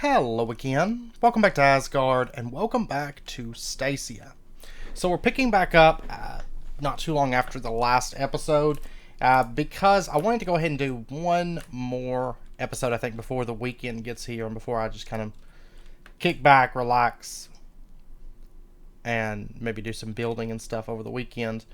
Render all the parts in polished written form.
Hello again, welcome back to Asgard, and welcome back to Stacia. So we're picking back up not too long after the last episode, because I wanted to go ahead and do one more episode, I think, before the weekend gets here, and before I just kind of kick back, relax, and maybe do some building and stuff over the weekend.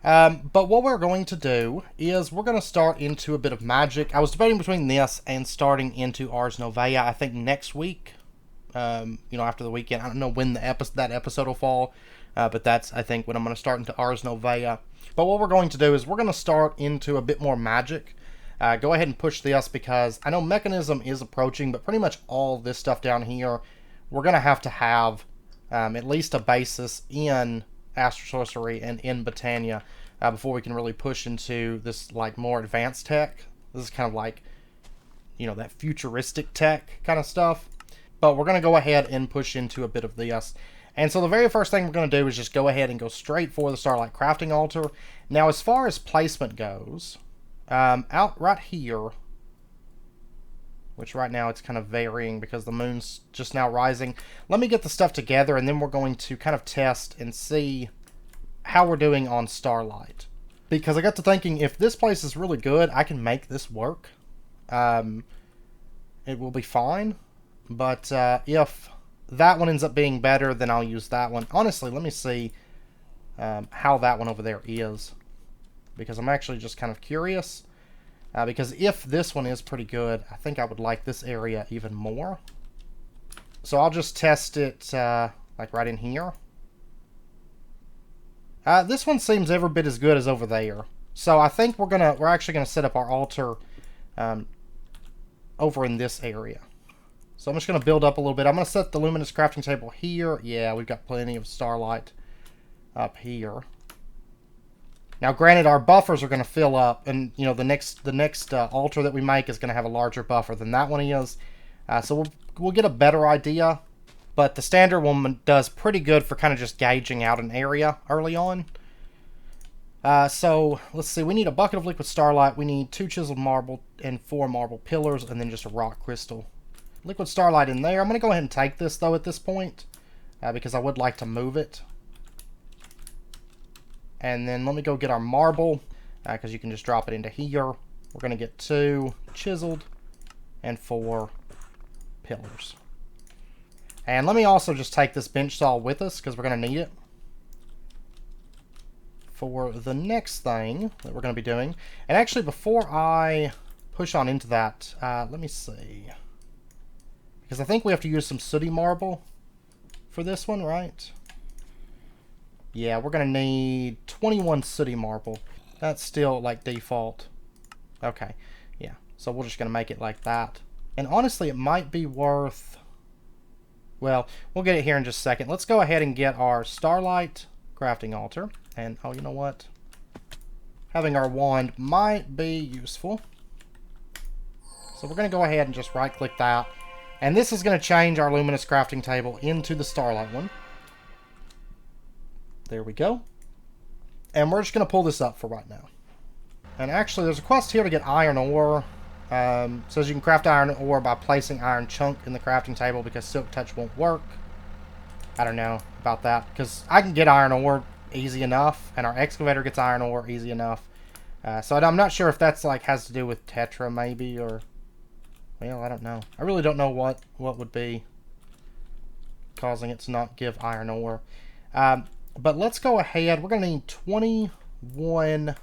But what we're going to do is we're going to start into a bit of magic. I was debating between this and starting into Ars Novea, I think next week, after the weekend. I don't know when that episode will fall, but that's, I think, when I'm going to start into Ars Novea. But what we're going to do is we're going to start into a bit more magic. Go ahead and push this because I know Mechanism is approaching, but pretty much all this stuff down here, we're going to have at least a basis in Astral Sorcery and in Britannia before we can really push into this like more advanced tech. This is kind of like, that futuristic tech kind of stuff. But we're going to go ahead and push into a bit of this. And so the very first thing we're going to do is just go ahead and go straight for the Starlight Crafting Altar. Now as far as placement goes, out right here, which right now it's kind of varying because the moon's just now rising. Let me get the stuff together and then we're going to kind of test and see how we're doing on Starlight. Because I got to thinking, if this place is really good, I can make this work. It will be fine. But if that one ends up being better, then I'll use that one. Honestly, let me see how that one over there is. Because I'm actually just kind of curious. Because if this one is pretty good, I think I would like this area even more. So I'll just test it like right in here. This one seems every bit as good as over there. So I think we're actually gonna set up our altar over in this area. So I'm just gonna build up a little bit. I'm gonna set the luminous crafting table here. Yeah, we've got plenty of starlight up here. Now, granted, our buffers are going to fill up, and the next altar that we make is going to have a larger buffer than that one is. So we'll get a better idea. But the standard one does pretty good for kind of just gauging out an area early on. So let's see. We need a bucket of liquid starlight. We need 2 chiseled marble and 4 marble pillars, and then just a rock crystal. Liquid starlight in there. I'm going to go ahead and take this though at this point, because I would like to move it. And then let me go get our marble, because you can just drop it into here. We're going to get 2 chiseled and 4 pillars. And let me also just take this bench saw with us, because we're going to need it for the next thing that we're going to be doing. And actually, before I push on into that, let me see. Because I think we have to use some sooty marble for this one, right? Yeah, we're going to need 21 sooty marble. That's still like default. Okay, yeah. So we're just going to make it like that. And honestly, it might be worth... Well, we'll get it here in just a second. Let's go ahead and get our Starlight Crafting Altar. And, oh, you know what? Having our wand might be useful. So we're going to go ahead and just right-click that. And this is going to change our Luminous Crafting Table into the Starlight one. There we go. And we're just going to pull this up for right now. And actually, there's a quest here to get iron ore. Says you can craft iron ore by placing iron chunk in the crafting table because silk touch won't work. I don't know about that, because I can get iron ore easy enough, and our excavator gets iron ore easy enough. So I'm not sure if that's like has to do with Tetra maybe, or... Well, I don't know. I really don't know what would be causing it to not give iron ore. But let's go ahead. We're going to need 21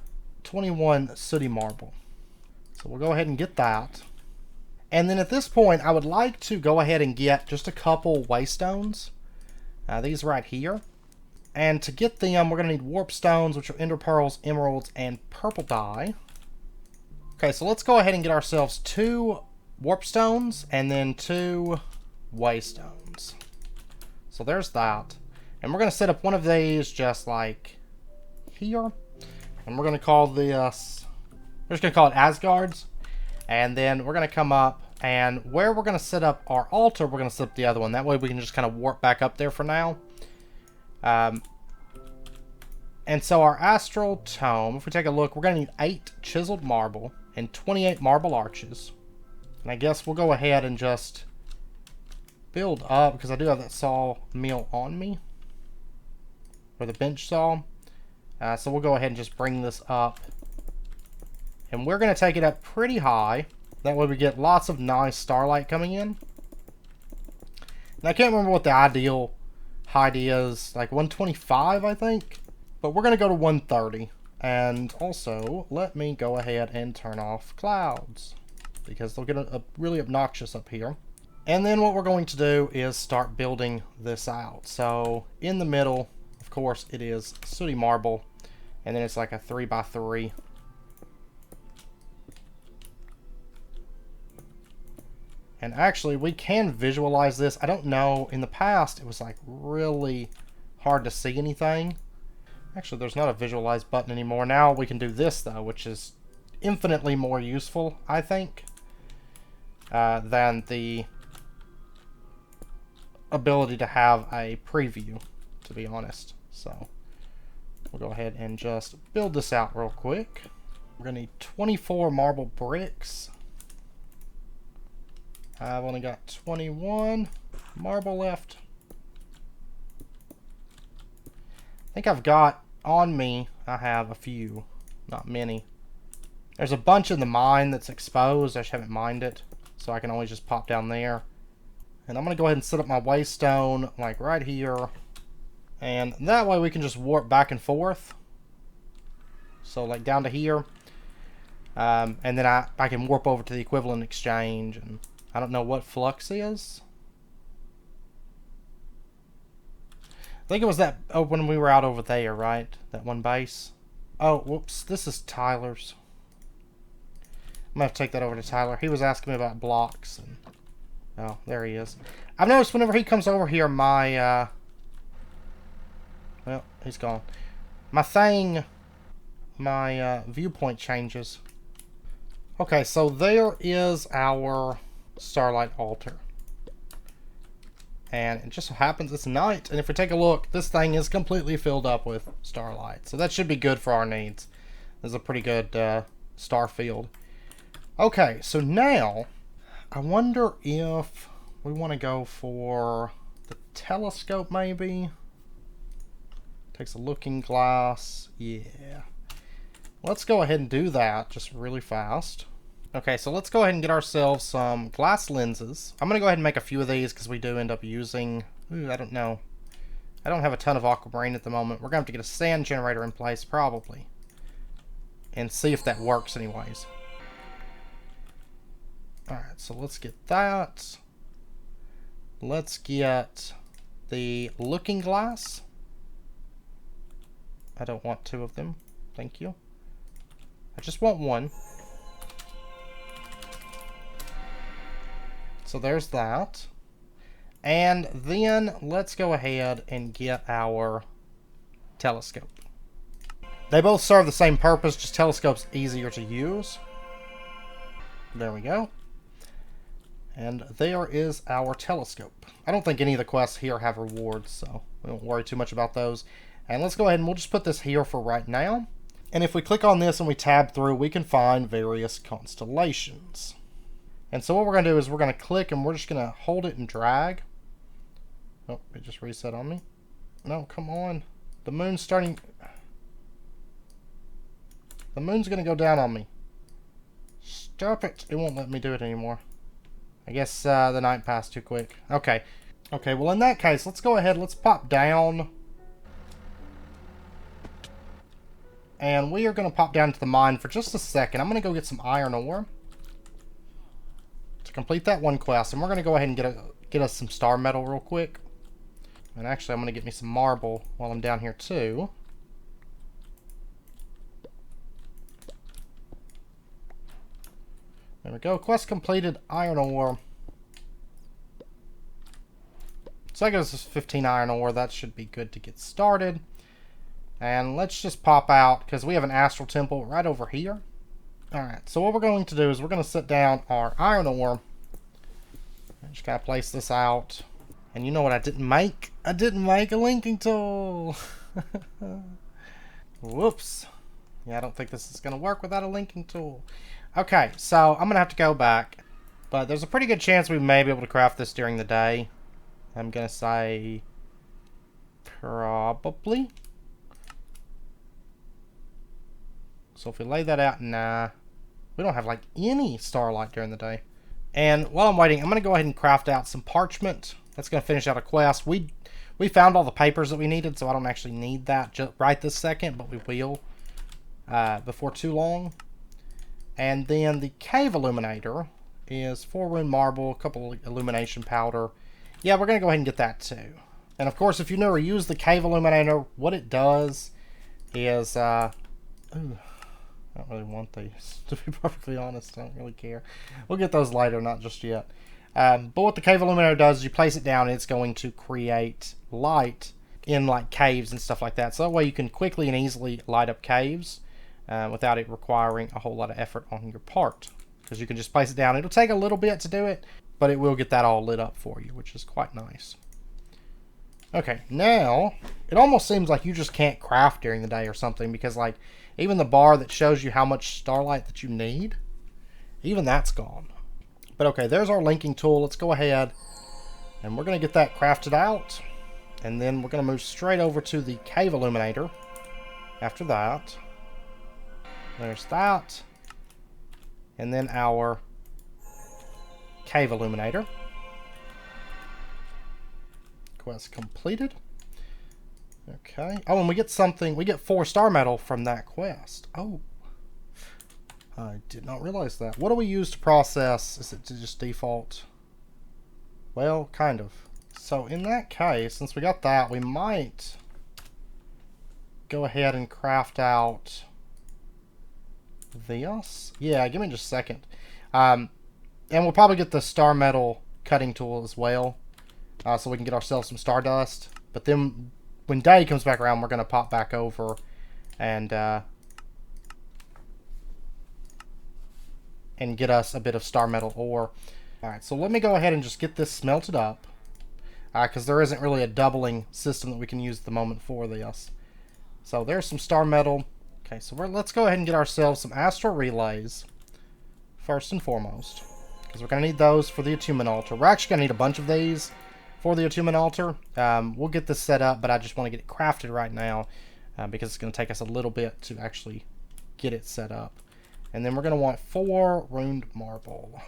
sooty marble. So we'll go ahead and get that. And then at this point, I would like to go ahead and get just a couple waystones. These right here. And to get them, we're going to need warp stones, which are ender pearls, emeralds, and purple dye. Okay, so let's go ahead and get ourselves 2 warp stones and then 2 waystones. So there's that. And we're going to set up one of these just like here. And we're going to call this... We're just going to call it Asgard's. And then we're going to come up, and where we're going to set up our altar, we're going to set up the other one. That way we can just kind of warp back up there for now. And so our Astral Tome, if we take a look, we're going to need 8 chiseled marble and 28 marble arches. And I guess we'll go ahead and just build up, because I do have that sawmill on me. Or the bench saw. So we'll go ahead and just bring this up. And we're going to take it up pretty high. That way we get lots of nice starlight coming in. And I can't remember what the ideal height is. Like 125, I think. But we're going to go to 130. And also, let me go ahead and turn off clouds. Because they'll get really obnoxious up here. And then what we're going to do is start building this out. So, in the middle, of course, it is sooty marble. And then it's like a 3x3. And actually, we can visualize this. I don't know, in the past, it was like really hard to see anything. Actually, there's not a visualize button anymore. Now we can do this, though, which is infinitely more useful, I think, than the ability to have a preview, to be honest. So, we'll go ahead and just build this out real quick. We're going to need 24 marble bricks. I've only got 21 marble left. I think I've got on me, I have a few, not many. There's a bunch in the mine that's exposed. I just haven't mined it, so I can always just pop down there. And I'm going to go ahead and set up my waystone like right here. And that way we can just warp back and forth. So like down to here. And then I can warp over to the equivalent exchange. And I don't know what flux is. I think it was that when we were out over there, right? That one base. Oh, whoops. This is Tyler's. I'm going to have to take that over to Tyler. He was asking me about blocks. And oh, there he is. I've noticed whenever he comes over here, my... well, he's gone. My viewpoint changes. Okay, so there is our Starlight Altar. And it just so happens it's night. And if we take a look, this thing is completely filled up with starlight. So that should be good for our needs. This is a pretty good star field. Okay, so now, I wonder if we want to go for the telescope maybe. Takes a looking glass. Yeah. Let's go ahead and do that just really fast. Okay, so let's go ahead and get ourselves some glass lenses. I'm going to go ahead and make a few of these because we do end up using... Ooh, I don't know. I don't have a ton of aquamarine at the moment. We're going to have to get a sand generator in place, probably. And see if that works anyways. Alright, so let's get that. Let's get the looking glass. I don't want two of them. Thank you. I just want one. So there's that. And then let's go ahead and get our telescope. They both serve the same purpose, just telescope's easier to use. There we go. And there is our telescope. I don't think any of the quests here have rewards, so we won't worry too much about those. And let's go ahead and we'll just put this here for right now. And if we click on this and we tab through, we can find various constellations. And so what we're going to do is we're going to click and we're just going to hold it and drag. Oh, it just reset on me. No, come on. The moon's starting... The moon's going to go down on me. Stop it. It won't let me do it anymore. I guess the night passed too quick. Okay. Okay, well in that case, let's go ahead. Let's pop down. And we are going to pop down to the mine for just a second. I'm going to go get some iron ore to complete that one quest. And we're going to go ahead and get us some star metal real quick. And actually, I'm going to get me some marble while I'm down here too. There we go. Quest completed, iron ore. So that gives us 15 iron ore. That should be good to get started. And let's just pop out, because we have an astral temple right over here. Alright, so what we're going to do is we're going to set down our iron ore. And just gotta place this out. And you know what I didn't make? I didn't make a linking tool! Whoops. Yeah, I don't think this is going to work without a linking tool. Okay, so I'm going to have to go back. But there's a pretty good chance we may be able to craft this during the day. I'm going to say probably. So if we lay that out, nah. We don't have like any starlight during the day. And while I'm waiting, I'm going to go ahead and craft out some parchment. That's going to finish out a quest. We found all the papers that we needed, so I don't actually need that just right this second, but we will before too long. And then the cave illuminator is 4 rune marble, a couple of illumination powder. Yeah, we're going to go ahead and get that too. And of course, if you never use the cave illuminator, what it does is... ooh, I don't really want these, to be perfectly honest. I don't really care. We'll get those later, not just yet. But what the cave illuminator does is you place it down and it's going to create light in like caves and stuff like that. So that way you can quickly and easily light up caves without it requiring a whole lot of effort on your part. Because you can just place it down. It'll take a little bit to do it, but it will get that all lit up for you, which is quite nice. Okay, now it almost seems like you just can't craft during the day or something, because like even the bar that shows you how much starlight that you need, even that's gone. But okay, there's our linking tool. Let's go ahead and we're going to get that crafted out. And then we're going to move straight over to the cave illuminator. After that, there's that. And then our cave illuminator. Quest completed. Okay. Oh, and we get something. We get 4 star metal from that quest. Oh. I did not realize that. What do we use to process? Is it to just default? Well, kind of. So in that case, since we got that, we might go ahead and craft out this. Yeah, give me just a second. And we'll probably get the star metal cutting tool as well, so we can get ourselves some stardust. But then when day comes back around, we're going to pop back over and get us a bit of star metal ore. Alright, so let me go ahead and just get this smelted up, because there isn't really a doubling system that we can use at the moment for this. So there's some star metal. Okay, so let's go ahead and get ourselves some astral relays first and foremost, because we're going to need those for the attunement altar. We're actually going to need a bunch of these for the attunement altar. We'll get this set up, but I just want to get it crafted right now, because it's going to take us a little bit to actually get it set up. And then we're going to want 4 runed marble.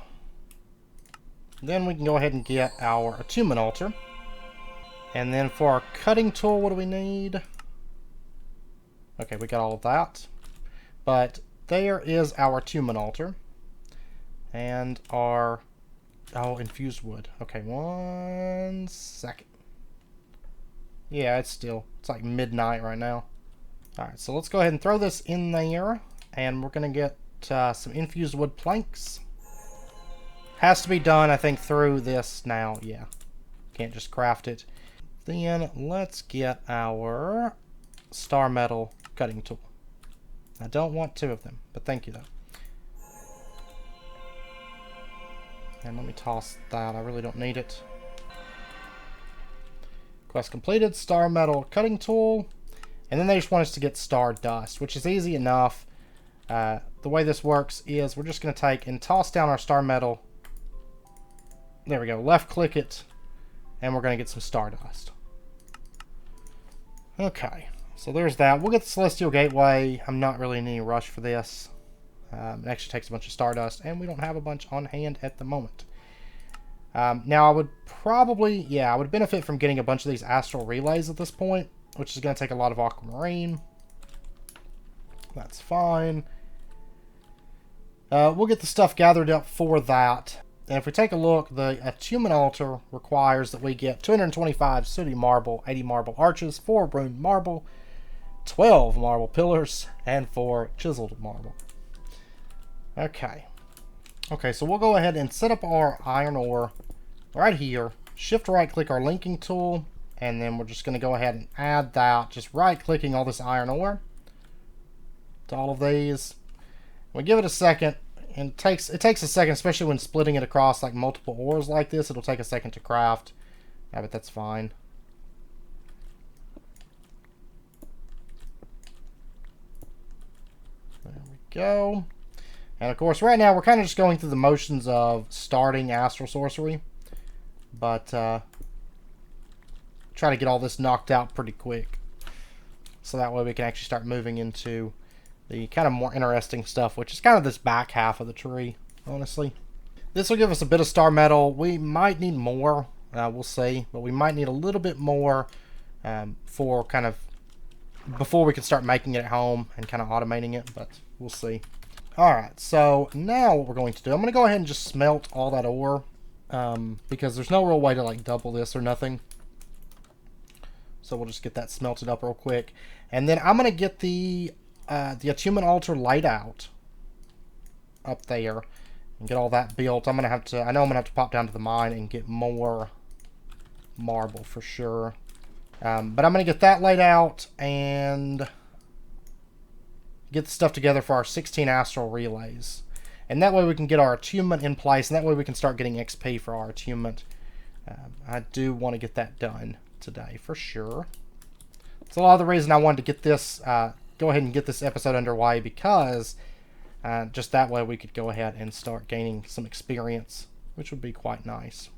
Then we can go ahead and get our attunement altar. And then for our cutting tool, what do we need? Okay, we got all of that. But there is our attunement altar. And our... oh, infused wood. Okay, 1 second. Yeah, it's like midnight right now. Alright, so let's go ahead and throw this in there. And we're going to get some infused wood planks. Has to be done, I think, through this now. Yeah. Can't just craft it. Then let's get our star metal cutting tool. I don't want 2 of them, but thank you, though. And let me toss that. I really don't need it. Quest completed. Star metal cutting tool. And then they just want us to get star dust, which is easy enough. The way this works is we're just going to take and toss down our star metal. There we go. Left click it. And we're going to get some stardust. Okay. So there's that. We'll get the Celestial Gateway. I'm not really in any rush for this. It actually takes a bunch of stardust. And we don't have a bunch on hand at the moment. Now I would probably... yeah, I would benefit from getting a bunch of these astral relays at this point, which is going to take a lot of aquamarine. That's fine. We'll get the stuff gathered up for that. And if we take a look, the attunement altar requires that we get 225 sooty marble, 80 marble arches, 4 runed marble, 12 marble pillars, and 4 chiseled marble. Okay. Okay, so we'll go ahead and set up our iron ore right here. Shift right click our linking tool, and then we're just going to go ahead and add that. Just right clicking all this iron ore to all of these. We give it a second, and it takes a second, especially when splitting it across like multiple ores like this. It'll take a second to craft, but that's fine. There we go. And of course, right now we're kind of just going through the motions of starting Astral Sorcery, but try to get all this knocked out pretty quick. So that way we can actually start moving into the kind of more interesting stuff, which is kind of this back half of the tree, honestly. This will give us a bit of star metal. We might need more, we'll see, but we might need a little bit more for kind of before we can start making it at home and kind of automating it, but we'll see. Alright, so now what we're going to do, I'm going to go ahead and just smelt all that ore, because there's no real way to like double this or nothing. So we'll just get that smelted up real quick. And then I'm going to get the attunement altar laid out up there and get all that built. I know I'm going to have to pop down to the mine and get more marble for sure. But I'm going to get that laid out and get the stuff together for our 16 astral relays. And that way we can get our attunement in place, and that way we can start getting XP for our attunement. I do want to get that done today for sure. It's a lot of the reason I wanted to get this, go ahead and get this episode underway, because just that way we could go ahead and start gaining some experience, which would be quite nice.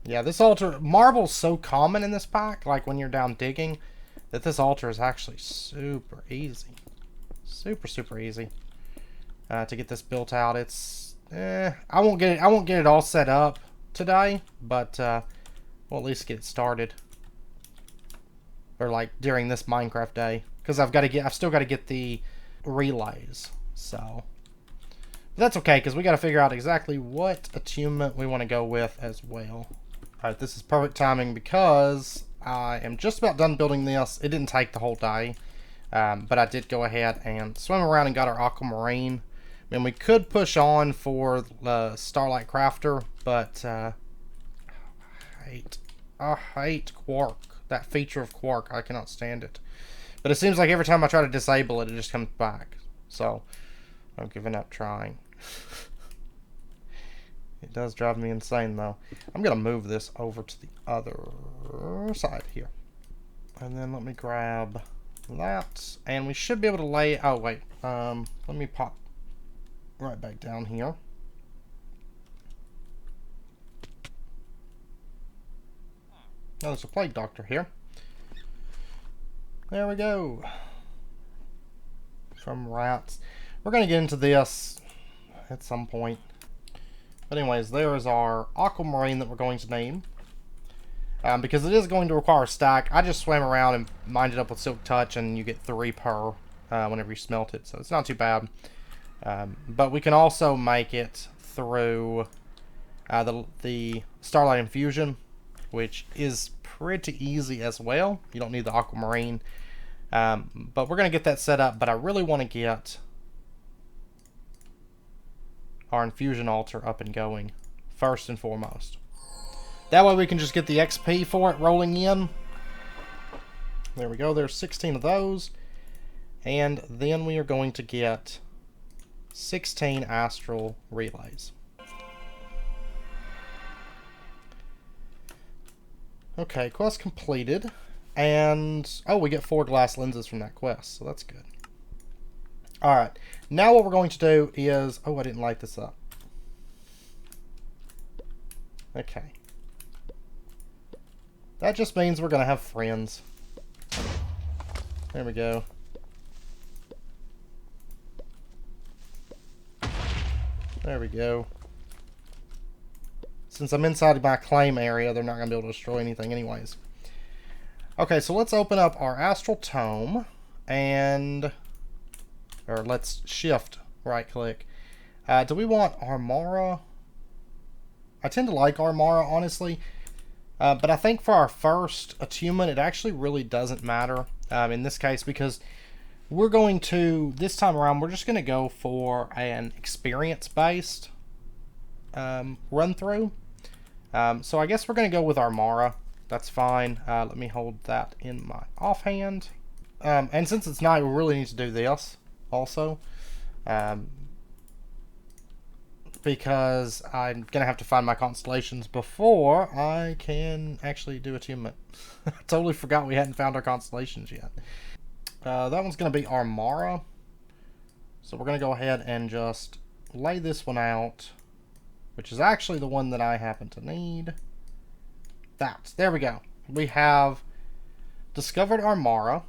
Yeah, this altar, marble's so common in this pack, like when you're down digging, that this altar is actually super easy. Super easy to get this built out. It's I won't get it all set up today, but we'll at least get it started, or like during this Minecraft day, because I've still got to get the relays. So but that's okay, because we got to figure out exactly what attunement we want to go with as well. All right, this is perfect timing because I am just about done building this. It didn't take the whole day. But I did go ahead and swim around and got our aquamarine. I mean, we could push on for the Starlight Crafter, but I hate Quark. That feature of Quark, I cannot stand it. But it seems like every time I try to disable it, it just comes back. So I'm giving up trying. It does drive me insane, though. I'm going to move this over to the other side here. And then let me grab that, and we should be able to lay, oh wait, let me pop right back down here. Oh, there's a plague doctor here. There we go. From rats. We're going to get into this at some point. But anyways, there is our aquamarine that we're going to name. Because it is going to require a stack. I just swam around and mined it up with Silk Touch, and you get 3 per whenever you smelt it, so it's not too bad. But we can also make it through the Starlight Infusion, which is pretty easy as well. You don't need the aquamarine. But we're going to get that set up, but I really want to get our infusion altar up and going first and foremost. That way we can just get the XP for it rolling in. There we go. There's 16 of those. And then we are going to get 16 astral relays. Okay, quest completed. And, oh, we get 4 glass lenses from that quest, so that's good. Alright, now what we're going to do is... Oh, I didn't light this up. Okay. That just means we're going to have friends. There we go. There we go. Since I'm inside my claim area, they're not going to be able to destroy anything anyways. Okay, so let's open up our Astral Tome, and... Or let's shift right-click. Do we want Armara? I tend to like Armara, honestly. But I think for our first attunement, it actually really doesn't matter in this case, because we're going to, this time around, we're just going to go for an experience-based run-through. So I guess we're going to go with Armara. That's fine. Let me hold that in my offhand. And since it's night, we really need to do this also. Because I'm going to have to find my constellations before I can actually do attunement. I totally forgot we hadn't found our constellations yet. That one's going to be Armara. So we're going to go ahead and just lay this one out, which is actually the one that I happen to need. There we go. We have discovered Armara.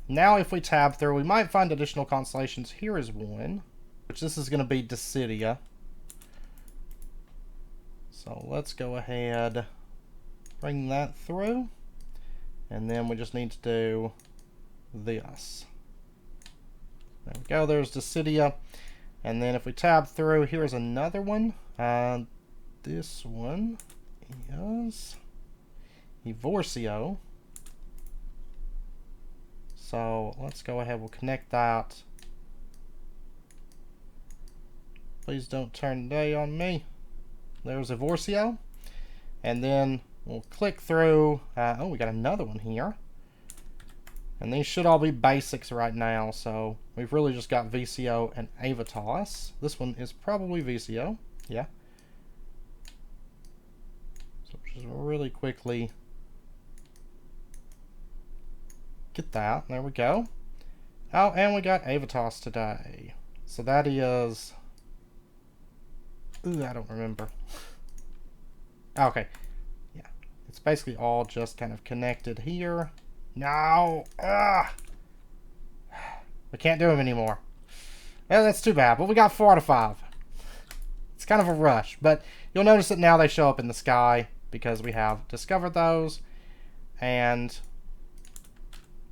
Now if we tab through, we might find additional constellations. Here is one, which this is going to be Stacia. So let's go ahead, bring that through. And then we just need to do this. There we go, there's Stacia. And then if we tab through, here's another one. This one is Evorcio. So let's go ahead, we'll connect that. Please don't turn day on me. There's Evorcio. And then we'll click through. Oh, we got another one here. And these should all be basics right now. So we've really just got VCO and Avitas. This one is probably VCO. Yeah. So just really quickly get that. There we go. Oh, and we got Avitas today. So that is... Ooh, I don't remember. Okay. Yeah. It's basically all just kind of connected here. No! Ah! We can't do them anymore. Yeah, that's too bad. But we got 4 out of 5. It's kind of a rush. But you'll notice that now they show up in the sky because we have discovered those. And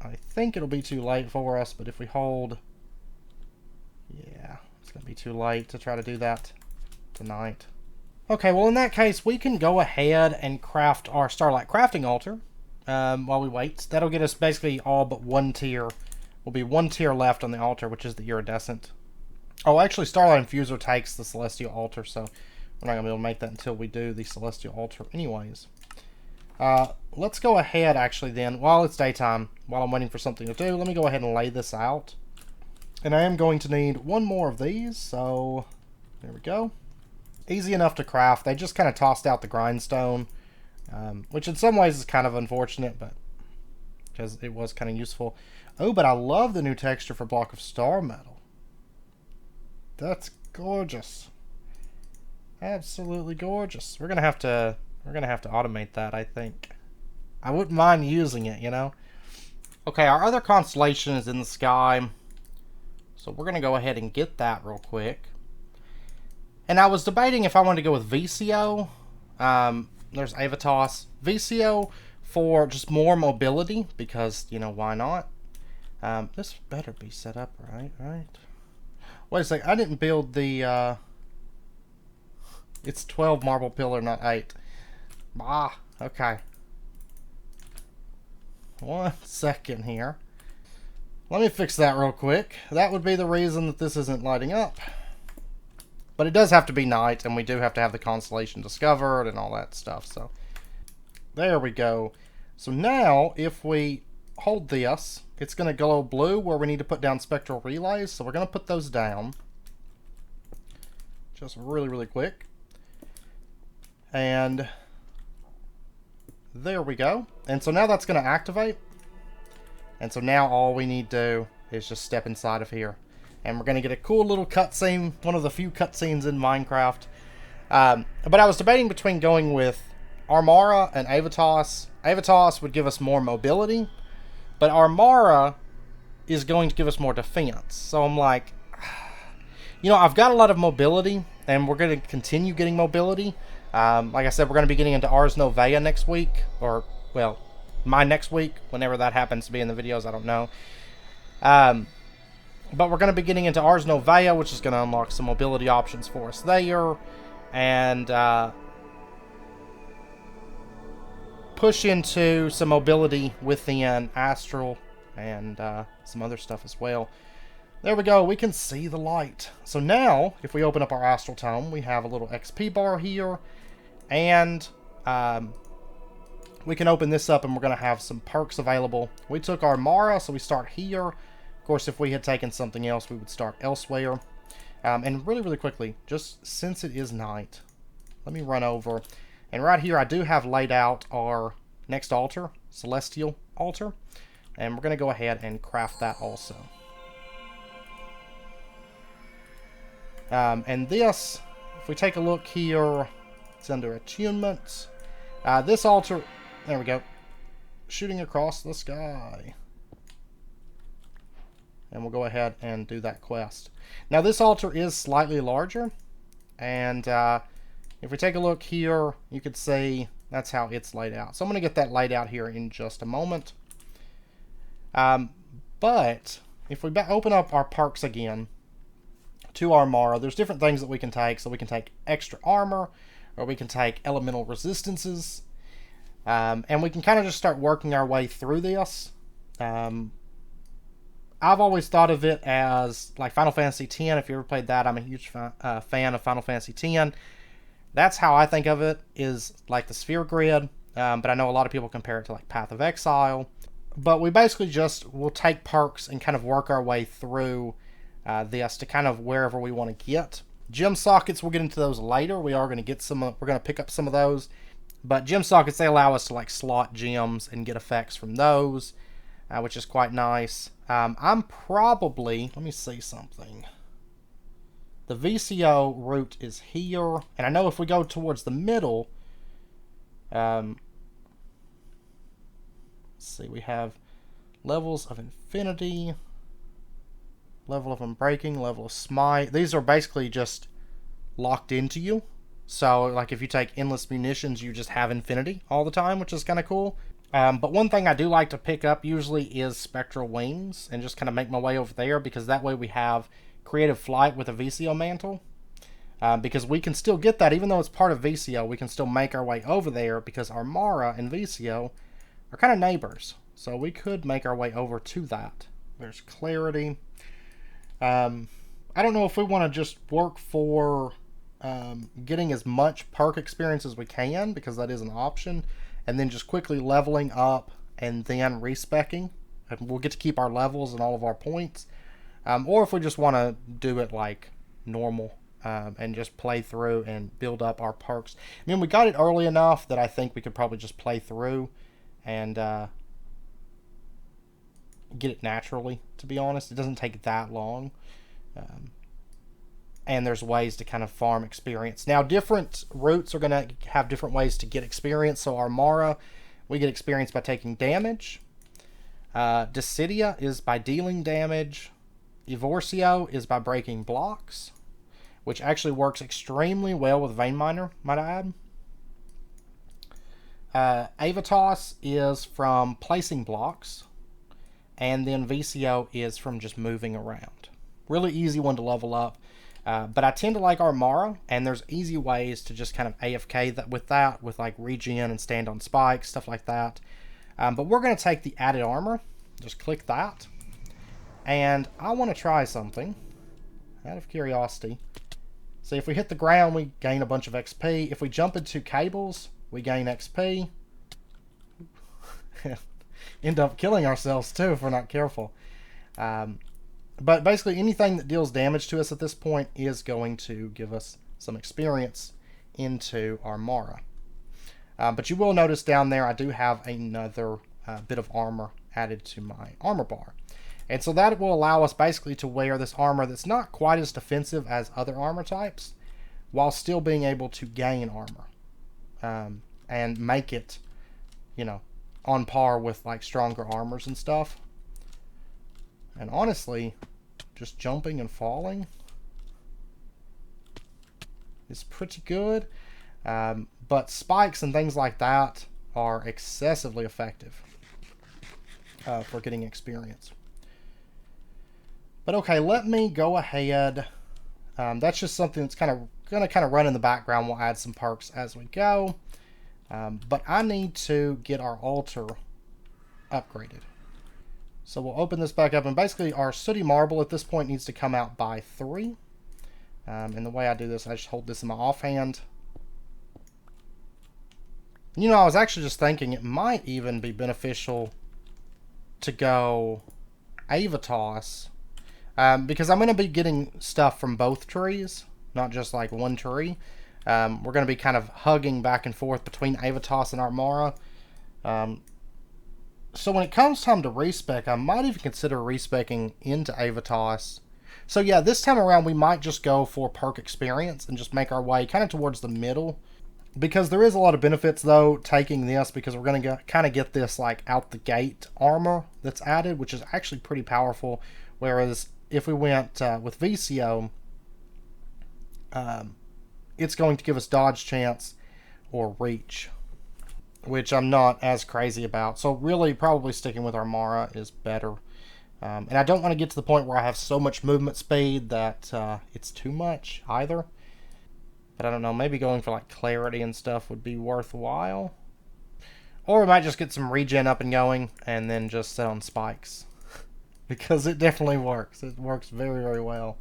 I think it'll be too late for us. But if we hold... Yeah, it's going to be too late to try to do that tonight. Okay, well in that case, we can go ahead and craft our Starlight Crafting Altar while we wait. That'll get us basically all but one tier. Will be one tier left on the altar, which is the Iridescent. Oh, actually, Starlight Infuser takes the Celestial Altar, so we're not going to be able to make that until we do the Celestial Altar anyways. Let's go ahead, actually, then, while it's daytime, while I'm waiting for something to do, let me go ahead and lay this out. And I am going to need one more of these, so there we go. Easy enough to craft. They just kind of tossed out the grindstone, which in some ways is kind of unfortunate, but because it was kind of useful. Oh, but I love the new texture for Block of Star Metal. That's gorgeous. Absolutely gorgeous. We're gonna have to automate that, I think. I wouldn't mind using it, you know. Okay, our other constellation is in the sky, so we're gonna go ahead and get that real quick. And I was debating if I wanted to go with VCO. There's Avitas. VCO for just more mobility, because, you know, why not? This better be set up right? Wait a sec, I didn't build the, it's 12 marble pillar, not 8. Okay. 1 second here. Let me fix that real quick. That would be the reason that this isn't lighting up. But it does have to be night, and we do have to have the constellation discovered and all that stuff. So there we go. So now, if we hold this, it's going to glow blue where we need to put down spectral relays. So we're going to put those down. Just really, really quick. And there we go. And so now that's going to activate. And so now all we need to do is just step inside of here. And we're going to get a cool little cutscene, one of the few cutscenes in Minecraft. But I was debating between going with Armara and Avitas. Avitas would give us more mobility, but Armara is going to give us more defense. So I'm like, you know, I've got a lot of mobility, and we're going to continue getting mobility. Like I said, we're going to be getting into Ars Novea next week, or, well, my next week, whenever that happens to be in the videos, I don't know. But we're going to be getting into Ars Novea, which is going to unlock some mobility options for us there. And push into some mobility within Astral and some other stuff as well. There we go. We can see the light. So now, if we open up our Astral Tome, we have a little XP bar here. And we can open this up and we're going to have some perks available. We took our Mara, so we start here. Of course, if we had taken something else, we would start elsewhere. And really, really quickly, just since it is night, let me run over. And right here, I do have laid out our next altar, Celestial Altar. And we're going to go ahead and craft that also. And this, if we take a look here, it's under attunements. This altar, there we go. shooting across the sky. And we'll go ahead and do that quest. Now this altar is slightly larger, and if we take a look here, you can see that's how it's laid out. So I'm going to get that laid out here in just a moment. But if we open up our perks again to our Mara, there's different things that we can take. So we can take extra armor, or we can take elemental resistances, and we can kind of just start working our way through this. I've always thought of it as like Final Fantasy X. If you ever played that, I'm a huge fan of Final Fantasy X. That's how I think of it, is like the sphere grid. But I know a lot of people compare it to like Path of Exile. But we basically just will take perks and kind of work our way through this to kind of wherever we want to get. Gem sockets, we'll get into those later. We are going to get some. We're going to pick up some of those. But gem sockets, they allow us to like slot gems and get effects from those, which is quite nice. I'm probably, let me see something. The VCO route is here, and I know if we go towards the middle, let's see, we have levels of infinity, level of unbreaking, level of smite. These are basically just locked into you. So like if you take endless munitions, you just have infinity all the time, which is kind of cool. But one thing I do like to pick up usually is spectral wings, and just kind of make my way over there, because that way we have creative flight with a VCO mantle. Because we can still get that, even though it's part of VCO, we can still make our way over there, because our Mara and VCO are kind of neighbors. So we could make our way over to that. There's clarity. I don't know if we want to just work for getting as much perk experience as we can, because that is an option, and then just quickly leveling up and then respecking. And we'll get to keep our levels and all of our points. Or if we just want to do it like normal and just play through and build up our perks. I mean, we got it early enough that I think we could probably just play through and get it naturally, to be honest. It doesn't take that long. And there's ways to kind of farm experience. Now, different routes are going to have different ways to get experience. So our Mara, we get experience by taking damage. Dissidia is by dealing damage. Evorcio is by breaking blocks, which actually works extremely well with Vein Miner, might I add. Avatos is from placing blocks, and then VCO is from just moving around. Really easy one to level up. But I tend to like our Mara, and there's easy ways to just kind of AFK with like regen and stand on spikes, stuff like that. But we're going to take the added armor. Just click that. And I want to try something out of curiosity. See, if we hit the ground, we gain a bunch of XP. If we jump into cables, we gain XP. End up killing ourselves too if we're not careful. But basically anything that deals damage to us at this point is going to give us some experience into our Mara. But you will notice down there I do have another bit of armor added to my armor bar. And so that will allow us basically to wear this armor that's not quite as defensive as other armor types, while still being able to gain armor. And make it, you know, on par with like stronger armors and stuff. And honestly, just jumping and falling is pretty good. But spikes and things like that are excessively effective for getting experience. But okay, let me go ahead. That's just something that's going to run in the background. We'll add some perks as we go. But I need to get our altar upgraded. So we'll open this back up, and basically our sooty marble at this point needs to come out by 3. And the way I do this, I just hold this in my offhand. You know, I was actually just thinking it might even be beneficial to go Avatos, because I'm going to be getting stuff from both trees, not just like one tree. We're going to be kind of hugging back and forth between Avatos and Armara. So when it comes time to respec, I might even consider respecing into Avatos. So yeah, this time around we might just go for perk experience and just make our way kind of towards the middle Because there is a lot of benefits, though, taking this, because we're going to kind of get this, like, out the gate armor that's added, which is actually pretty powerful. Whereas if we went with VCO, it's going to give us dodge chance or reach, which I'm not as crazy about. So really, probably sticking with Armara is better. And I don't want to get to the point where I have so much movement speed that it's too much either. But I don't know, maybe going for like clarity and stuff would be worthwhile. Or we might just get some regen up and going and then just set on spikes. Because it definitely works. It works very, very well.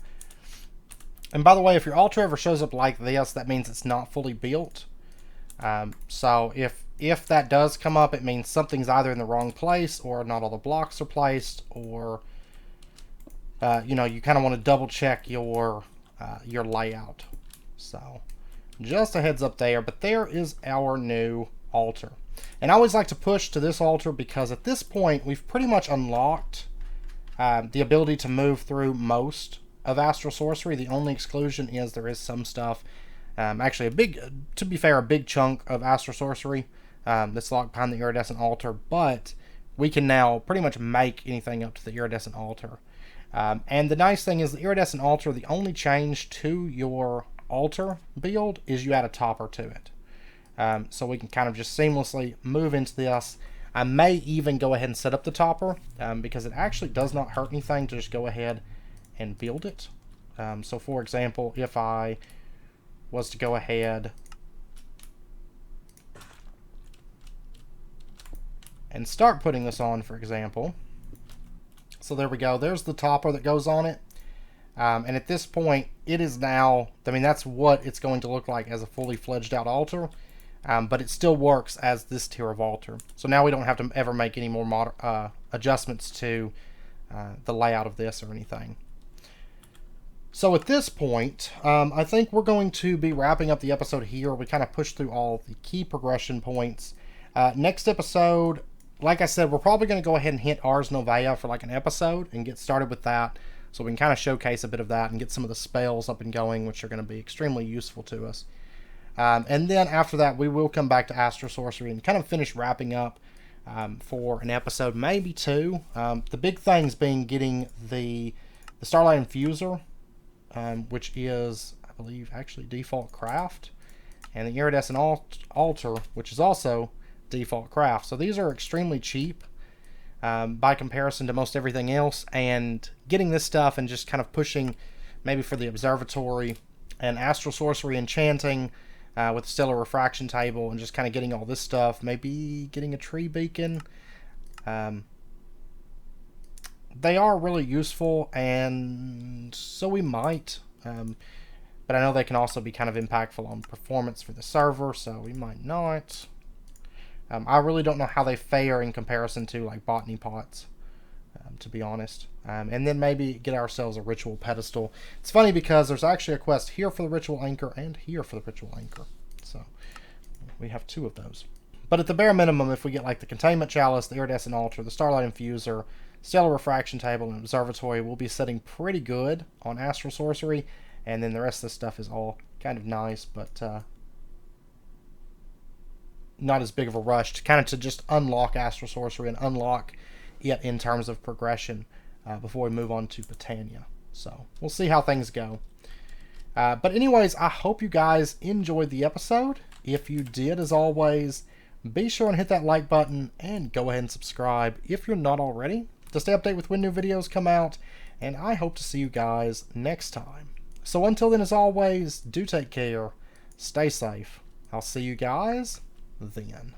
And by the way, if your altar ever shows up like this, that means it's not fully built. So if that does come up, it means something's either in the wrong place, or not all the blocks are placed, or you know, you kind of want to double check your layout. So just a heads up there. But there is our new altar, and I always like to push to this altar because at this point we've pretty much unlocked the ability to move through most of Astral Sorcery. The only exclusion is there is some stuff, actually to be fair, a big chunk of Astral Sorcery that's locked behind the Iridescent Altar, but we can now pretty much make anything up to the Iridescent Altar. And the nice thing is the Iridescent Altar, the only change to your altar build is you add a topper to it. So we can kind of just seamlessly move into this. I may even go ahead and set up the topper because it actually does not hurt anything to just go ahead and build it. So for example, if I was to go ahead and start putting this on, for example. So there we go. There's the topper that goes on it. And at this point, it is now, I mean, that's what it's going to look like as a fully fledged out altar. But it still works as this tier of altar. So now we don't have to ever make any more adjustments to the layout of this or anything. So at this point, I think we're going to be wrapping up the episode here. We kind of pushed through all the key progression points. Next episode, like I said, we're probably going to go ahead and hit Ars Novea for like an episode and get started with that. So we can kind of showcase a bit of that and get some of the spells up and going, which are going to be extremely useful to us. And then after that, we will come back to Astral Sorcery and kind of finish wrapping up for an episode, maybe two. The big things being getting the Starlight Infuser, which is, I believe, actually default craft, and the Iridescent Altar, which is also default craft. So these are extremely cheap by comparison to most everything else, and getting this stuff and just kind of pushing maybe for the Observatory and Astral Sorcery Enchanting with the Stellar Refraction Table, and just kind of getting all this stuff, maybe getting a Tree Beacon. They are really useful, and so we might. But I know they can also be kind of impactful on performance for the server, so we might not. I really don't know how they fare in comparison to like Botany Pots, to be honest. And then maybe get ourselves a Ritual Pedestal. It's funny because there's actually a quest here for the Ritual Anchor and here for the Ritual Anchor. So we have two of those. But at the bare minimum, if we get like the Containment Chalice, the Iridescent Altar, the Starlight Infuser, Stellar Refraction Table, and Observatory, we'll be sitting pretty good on Astral Sorcery. And then the rest of the stuff is all kind of nice, but not as big of a rush to kind of to just unlock Astral Sorcery and unlock it in terms of progression before we move on to Britannia. So we'll see how things go. But anyways, I hope you guys enjoyed the episode. If you did, as always, be sure and hit that like button and go ahead and subscribe if you're not already to stay updated with when new videos come out. And I hope to see you guys next time. So until then, as always, do take care, stay safe. I'll see you guys then.